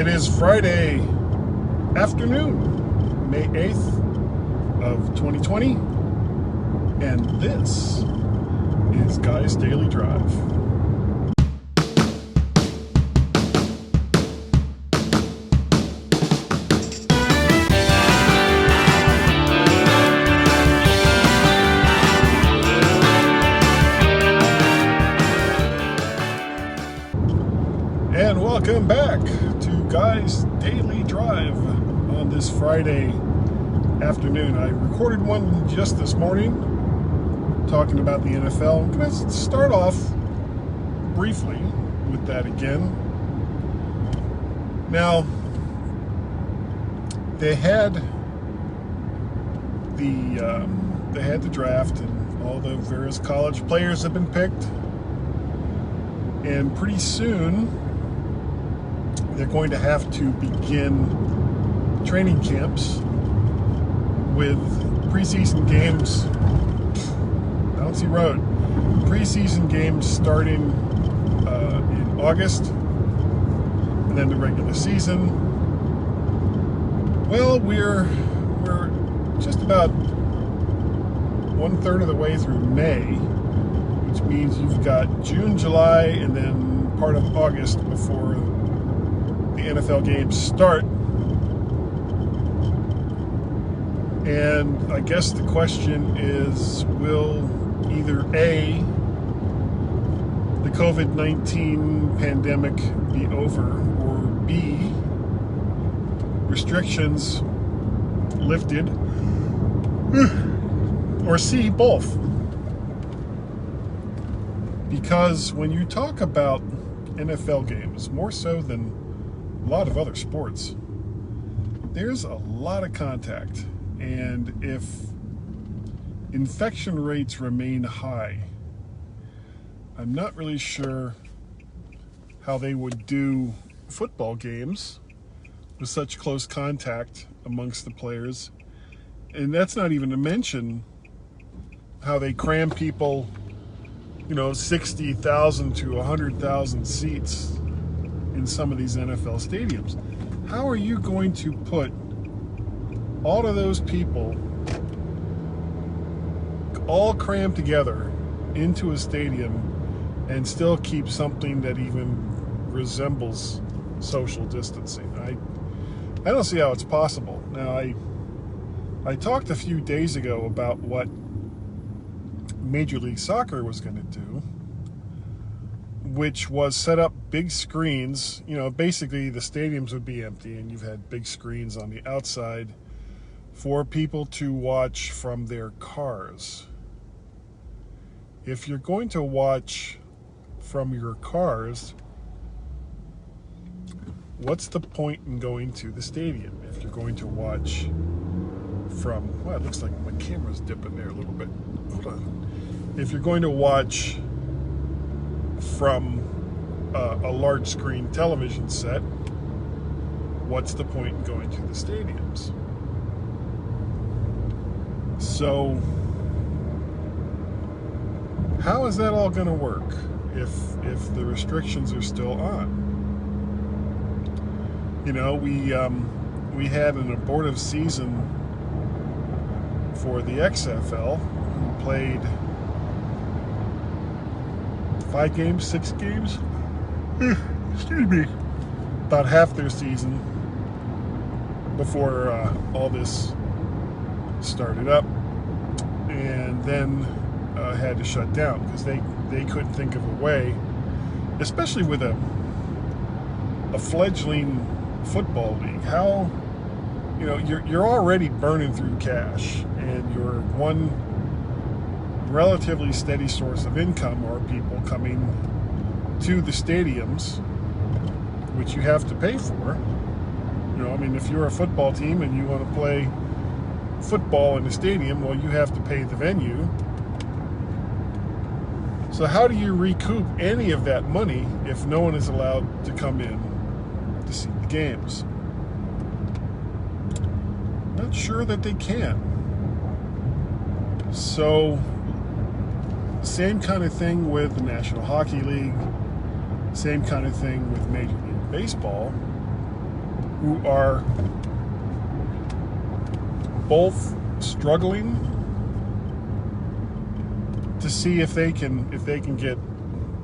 It is Friday afternoon, May 8th of 2020, and this is Guy's Daily Drive. And welcome back to Guy's Daily Drive on this Friday afternoon. I recorded one just this morning talking about the NFL. I'm going to start off briefly with that again. Now, they had the draft, and all the various college players have been picked, and pretty soon they're going to have to begin training camps with preseason games. Bouncy Road. Preseason games starting in August, and then the regular season. Well, we're just about 1/3 of the way through May, which means you've got June, July, and then part of August before the NFL games start. And I guess the question is, will either A, the COVID-19 pandemic be over, or B, restrictions lifted, or C, both? Because when you talk about NFL games, more so than a lot of other sports, there's a lot of contact, and if infection rates remain high, I'm not really sure how they would do football games with such close contact amongst the players. And that's not even to mention how they cram people, 60,000 to 100,000 seats in some of these NFL stadiums. How are you going to put all of those people all crammed together into a stadium and still keep something that even resembles social distancing? I don't see how it's possible. Now, I talked a few days ago about what Major League Soccer was going to do, which was set up big screens. Basically the stadiums would be empty, and you've had big screens on the outside for people to watch from their cars. If you're going to watch from your cars, what's the point in going to the stadium? If you're going to watch from, well, it looks like my camera's dipping there a little bit. Hold on. If you're going to watch from a large screen television set, what's the point in going to the stadiums? So how is that all going to work if the restrictions are still on? We had an abortive season for the XFL, who played 5 games, 6 games, excuse me, about half their season before all this started up, and then had to shut down because they couldn't think of a way, especially with a fledgling football league. How, you're already burning through cash, and your one relatively steady source of income are people coming to the stadiums, which you have to pay for. If you're a football team and you want to play football in the stadium, well, you have to pay the venue. So how do you recoup any of that money if no one is allowed to come in to see the games? Not sure that they can. So, same kind of thing with the National Hockey League, same kind of thing with Major League Baseball. who are both struggling to see if they can get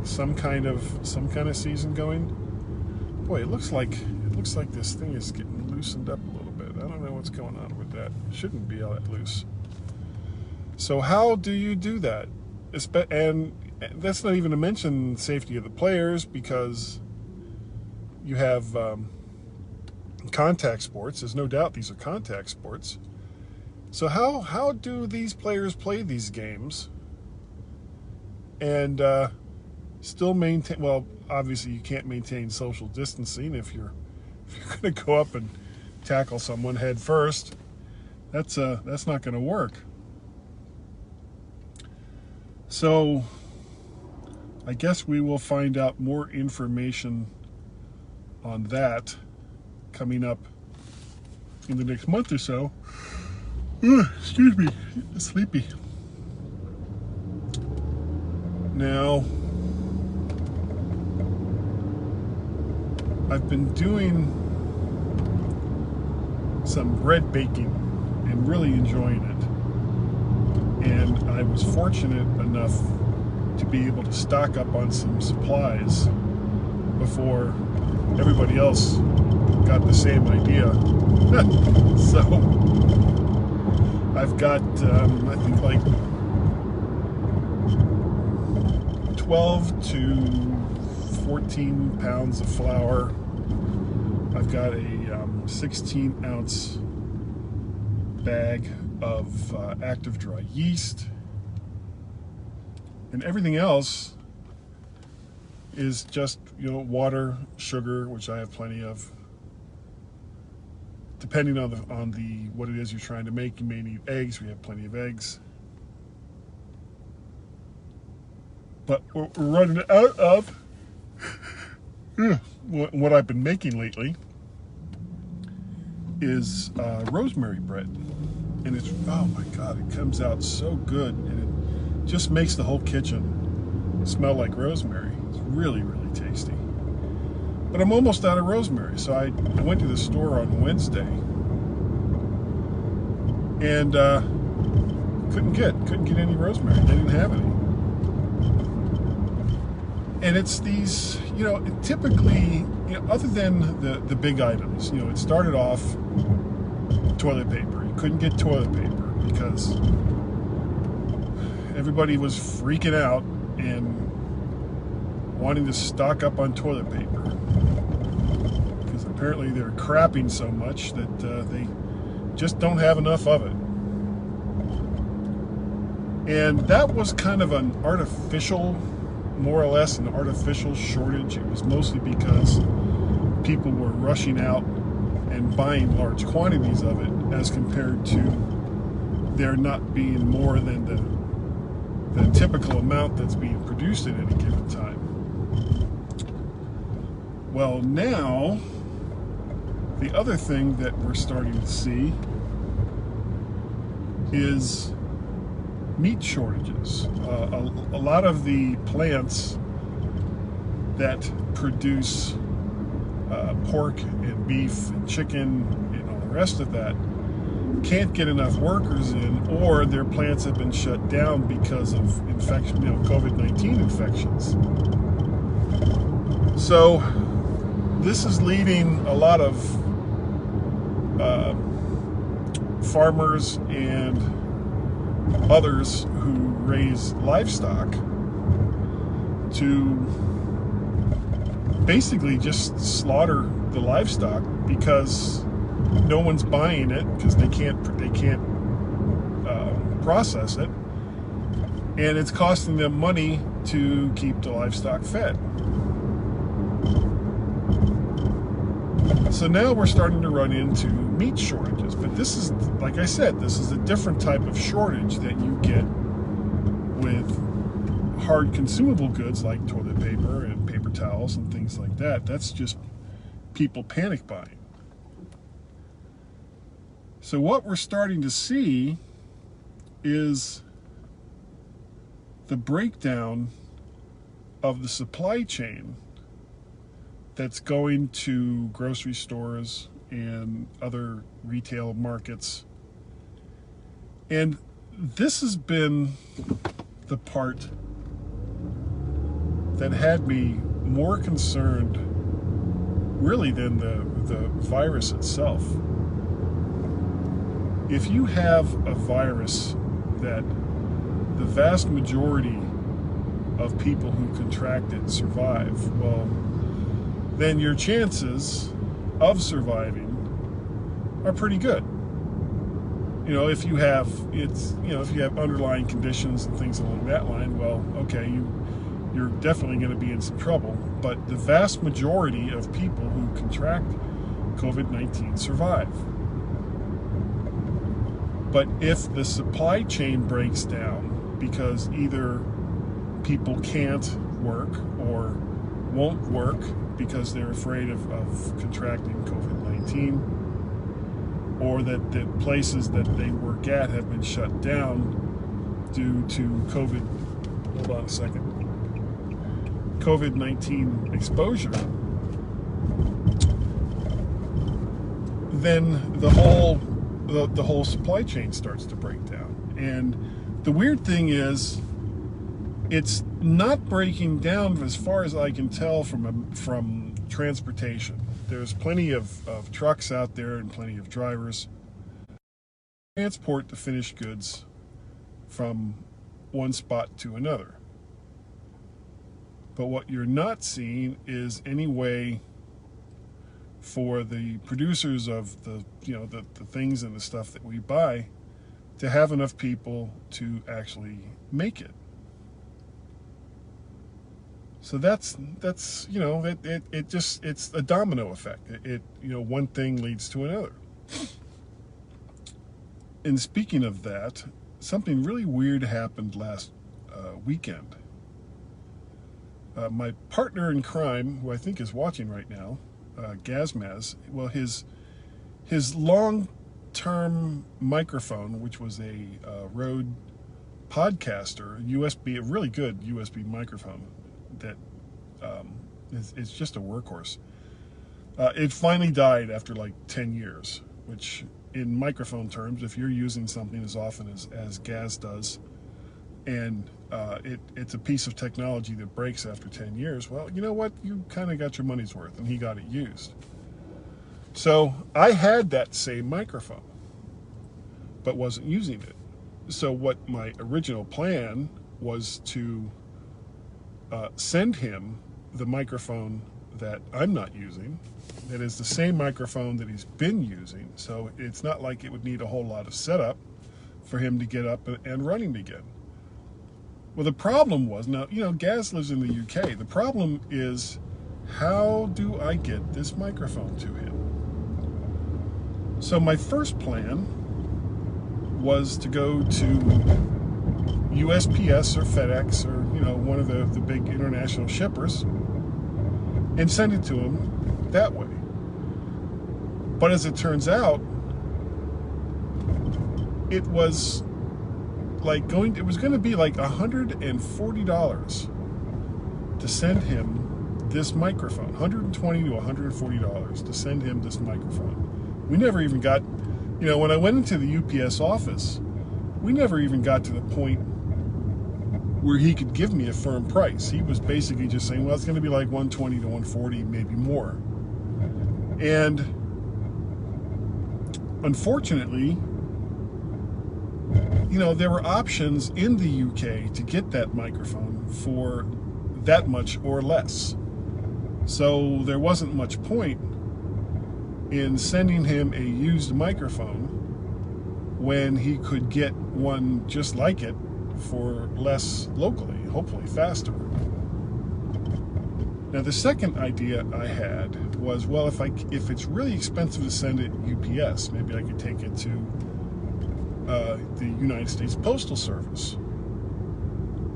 some kind of season going. Boy, it looks like this thing is getting loosened up a little bit. I don't know what's going on with that. It shouldn't be all that loose. So how do you do that? And that's not even to mention safety of the players, because you have contact sports. There's no doubt these are contact sports. So how do these players play these games and still maintain? Well, obviously you can't maintain social distancing if you're going to go up and tackle someone head first. That's not going to work. So I guess we will find out more information on that coming up in the next month or so. Excuse me, sleepy. Now, I've been doing some bread baking and really enjoying it. And I was fortunate enough to be able to stock up on some supplies before everybody else got the same idea. So I've got, I think, like 12 to 14 pounds of flour. I've got a 16-ounce bag of active dry yeast, and everything else is just, water, sugar, which I have plenty of. Depending on what it is you're trying to make, you may need eggs. We have plenty of eggs. But we're running out of what I've been making lately is rosemary bread. And it's, oh my God, it comes out so good. And it just makes the whole kitchen smell like rosemary. It's really, really tasty. But I'm almost out of rosemary. So I went to the store on Wednesday and couldn't get any rosemary. They didn't have any. And it's these, typically, other than the big items, it started off toilet paper. You couldn't get toilet paper because everybody was freaking out and wanting to stock up on toilet paper, because apparently they're crapping so much that they just don't have enough of it. And that was kind of an artificial, more or less an artificial shortage. It was mostly because people were rushing out and buying large quantities of it, as compared to there not being more than the typical amount that's being produced at any given time. Well, now, the other thing that we're starting to see is meat shortages. A lot of the plants that produce pork and beef and chicken and all the rest of that can't get enough workers in, or their plants have been shut down because of infection, COVID-19 infections. So this is leading a lot of farmers and others who raise livestock to basically just slaughter the livestock, because no one's buying it, because they can't process it, and it's costing them money to keep the livestock fed. So now we're starting to run into meat shortages, but this is, like I said, this is a different type of shortage that you get with hard consumable goods like toilet paper and paper towels and things like that. That's just people panic buying. So what we're starting to see is the breakdown of the supply chain that's going to grocery stores and other retail markets. And this has been the part that had me more concerned really than the virus itself. If you have a virus that the vast majority of people who contract it survive, well, then your chances of surviving are pretty good. If you have underlying conditions and things along that line, well, okay, you're definitely going to be in some trouble. But the vast majority of people who contract COVID-19 survive. But if the supply chain breaks down because either people can't work or won't work because they're afraid of contracting COVID-19, or that the places that they work at have been shut down due to COVID-19 exposure, then the whole supply chain starts to break down. And the weird thing is, it's not breaking down as far as I can tell from transportation. There's plenty of trucks out there and plenty of drivers transport the finished goods from one spot to another. But what you're not seeing is any way for the producers of the things and the stuff that we buy to have enough people to actually make it. So it's a domino effect. One thing leads to another. And speaking of that, something really weird happened last weekend. My partner in crime, who I think is watching right now, Gazmaz, well, his long-term microphone, which was a Rode Podcaster, a really good USB microphone that is just a workhorse. It finally died after like 10 years, which in microphone terms, if you're using something as often as Gaz does, and it's a piece of technology that breaks after 10 years, well, you know what? You kind of got your money's worth, and he got it used. So I had that same microphone, but wasn't using it. So what my original plan was to send him the microphone that I'm not using, that is the same microphone that he's been using, so it's not like it would need a whole lot of setup for him to get up and running again. Well, the problem was, now, Gaz lives in the UK. The problem is, how do I get this microphone to him? So my first plan was to go to USPS or FedEx or, one of the big international shippers and send it to him that way. But as it turns out, it was going to be like $140 to send him this microphone. $120 to $140 to send him this microphone. We never even got, when I went into the UPS office, we never even got to the point where he could give me a firm price. He was basically just saying, well, it's going to be like $120 to $140, maybe more. And unfortunately, there were options in the UK to get that microphone for that much or less. So there wasn't much point in sending him a used microphone when he could get one just like it for less locally, hopefully faster. Now, the second idea I had was, well, if it's really expensive to send it UPS, maybe I could take it to the United States Postal Service.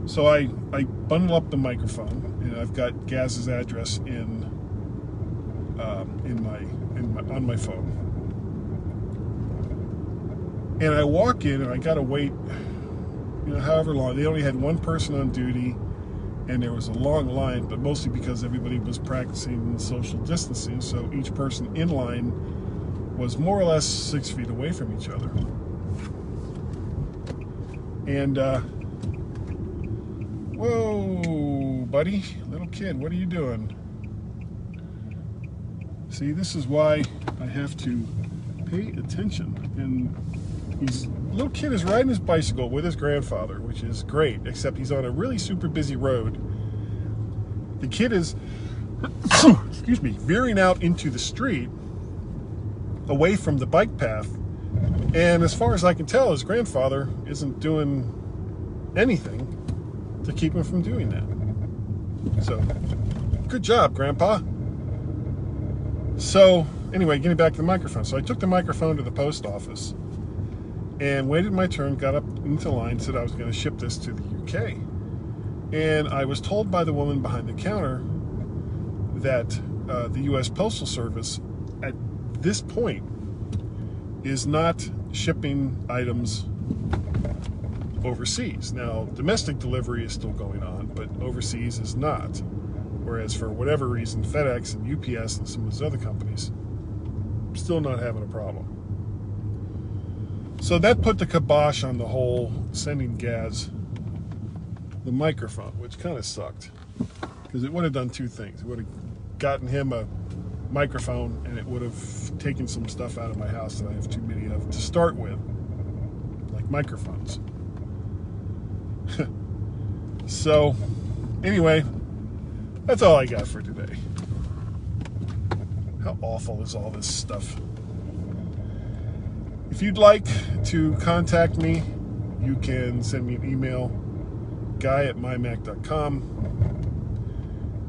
So I bundle up the microphone, and I've got Gaz's address on my phone. And I walk in, and I gotta wait, however long. They only had one person on duty, and there was a long line, but mostly because everybody was practicing social distancing. So each person in line was more or less 6 feet away from each other. And, whoa, buddy, little kid, what are you doing? See, this is why I have to pay attention. And little kid is riding his bicycle with his grandfather, which is great, except he's on a really super busy road. The kid is, excuse me, veering out into the street away from the bike path. And as far as I can tell, his grandfather isn't doing anything to keep him from doing that. So, good job, Grandpa. So, anyway, getting back to the microphone. So I took the microphone to the post office and waited my turn, got up into line, said I was going to ship this to the UK. And I was told by the woman behind the counter that the U.S. Postal Service at this point is not shipping items overseas. Now, domestic delivery is still going on, but overseas is not. Whereas for whatever reason, FedEx and UPS and some of those other companies still not having a problem. So that put the kibosh on the whole sending Gaz the microphone, which kind of sucked. Because it would have done two things. It would have gotten him a microphone, and it would have taken some stuff out of my house that I have too many of to start with, like microphones. So, anyway, that's all I got for today. How awful is all this stuff? If you'd like to contact me, you can send me an email, guy@mymac.com.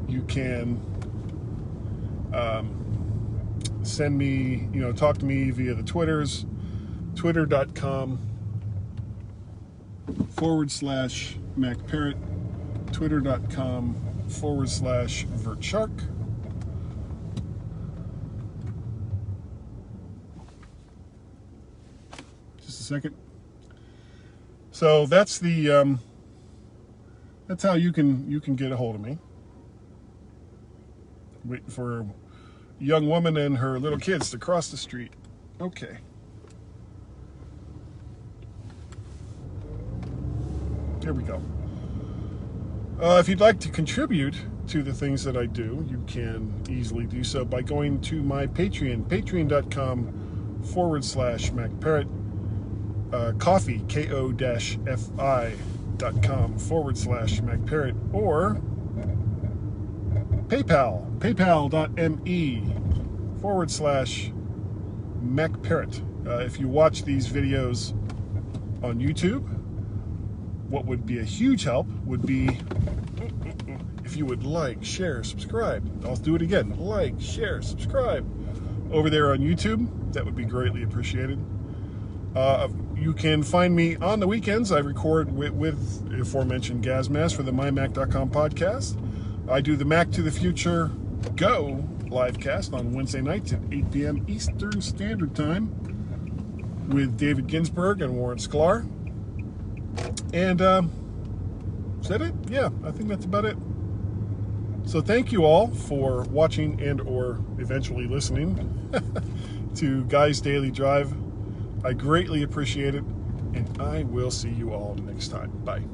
You can send me, talk to me via the Twitters, twitter.com/MacParrot, twitter.com/VertShark. Just a second. So that's the that's how you can get a hold of me. Waiting for a young woman and her little kids to cross the street. Okay. Here we go. If you'd like to contribute to the things that I do, you can easily do so by going to my Patreon, patreon.com/MacParrot, coffee, ko-fi.com/MacParrot, or PayPal, paypal.me/MacParrot. If you watch these videos on YouTube, what would be a huge help would be if you would like, share, subscribe. I'll do it again. Like, share, subscribe over there on YouTube. That would be greatly appreciated. You can find me on the weekends. I record with aforementioned Gazmas for the MyMac.com podcast. I do the Mac to the Future Go livecast on Wednesday nights at 8 p.m. Eastern Standard Time with David Ginsburg and Warren Sklar. And is that it? Yeah, I think that's about it. So thank you all for watching and or eventually listening to Guy's Daily Drive. I greatly appreciate it, and I will see you all next time. Bye.